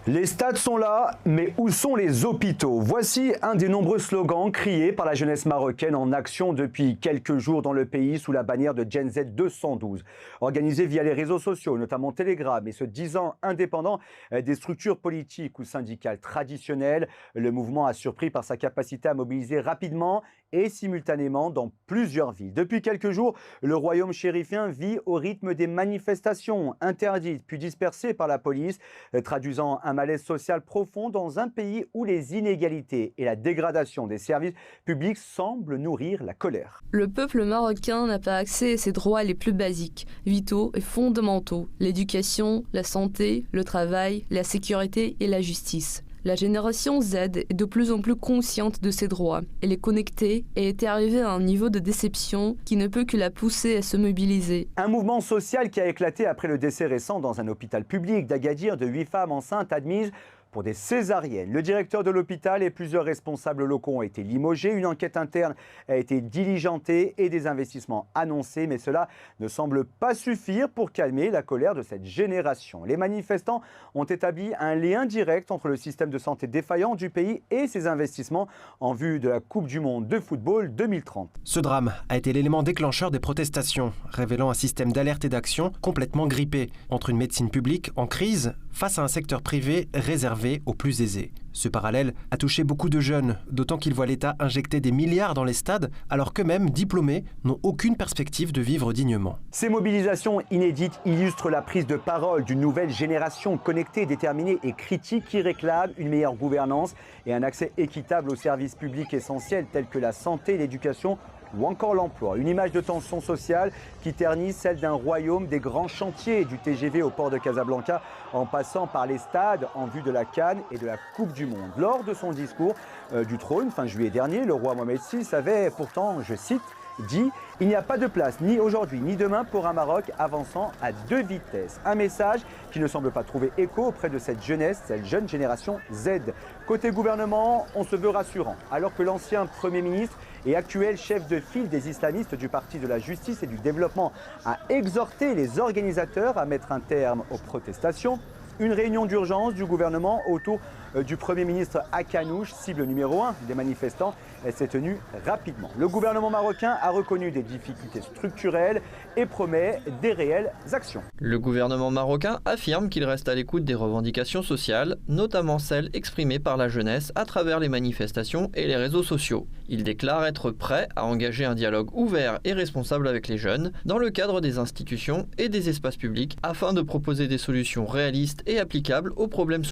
Les stades sont là, mais où sont les hôpitaux? Voici un des nombreux slogans criés par la jeunesse marocaine en action depuis quelques jours dans le pays sous la bannière de Gen Z 212. Organisé via les réseaux sociaux, notamment Telegram, et se disant indépendant des structures politiques ou syndicales traditionnelles, le mouvement a surpris par sa capacité à mobiliser rapidement et simultanément dans plusieurs villes. Depuis quelques jours, le royaume chérifien vit au rythme des manifestations interdites puis dispersées par la police, traduisant un malaise social profond dans un pays où les inégalités et la dégradation des services publics semblent nourrir la colère. Le peuple marocain n'a pas accès à ses droits les plus basiques, vitaux et fondamentaux, l'éducation, la santé, le travail, la sécurité et la justice. La génération Z est de plus en plus consciente de ses droits. Elle est connectée et est arrivée à un niveau de déception qui ne peut que la pousser à se mobiliser. Un mouvement social qui a éclaté après le décès récent dans un hôpital public d'Agadir de 8 femmes enceintes admises pour des césariennes. Le directeur de l'hôpital et plusieurs responsables locaux ont été limogés. Une enquête interne a été diligentée et des investissements annoncés, mais cela ne semble pas suffire pour calmer la colère de cette génération. Les manifestants ont établi un lien direct entre le système de santé défaillant du pays et ses investissements en vue de la Coupe du Monde de football 2030. Ce drame a été l'élément déclencheur des protestations, révélant un système d'alerte et d'action complètement grippé entre une médecine publique en crise face à un secteur privé réservé aux plus aisés. Ce parallèle a touché beaucoup de jeunes, d'autant qu'ils voient l'État injecter des milliards dans les stades, alors qu'eux-mêmes, diplômés, n'ont aucune perspective de vivre dignement. Ces mobilisations inédites illustrent la prise de parole d'une nouvelle génération connectée, déterminée et critique qui réclame une meilleure gouvernance et un accès équitable aux services publics essentiels tels que la santé, l'éducation ou encore l'emploi. Une image de tension sociale qui ternit celle d'un royaume des grands chantiers, du TGV au port de Casablanca en passant par les stades en vue de la CAN et de la Coupe du Monde. Lors de son discours du trône fin juillet dernier, le roi Mohamed VI avait pourtant, je cite, dit « Il n'y a pas de place ni aujourd'hui ni demain pour un Maroc avançant à 2 vitesses ». Un message qui ne semble pas trouver écho auprès de cette jeunesse, cette jeune génération Z. Côté gouvernement, on se veut rassurant. Alors que l'ancien Premier ministre et actuel chef de file des islamistes du Parti de la Justice et du Développement a exhorté les organisateurs à mettre un terme aux protestations, une réunion d'urgence du gouvernement autour du Premier ministre Akanouche, cible numéro 1 des manifestants, s'est tenue rapidement. Le gouvernement marocain a reconnu des difficultés structurelles et promet des réelles actions. Le gouvernement marocain affirme qu'il reste à l'écoute des revendications sociales, notamment celles exprimées par la jeunesse à travers les manifestations et les réseaux sociaux. Il déclare être prêt à engager un dialogue ouvert et responsable avec les jeunes dans le cadre des institutions et des espaces publics afin de proposer des solutions réalistes et applicables aux problèmes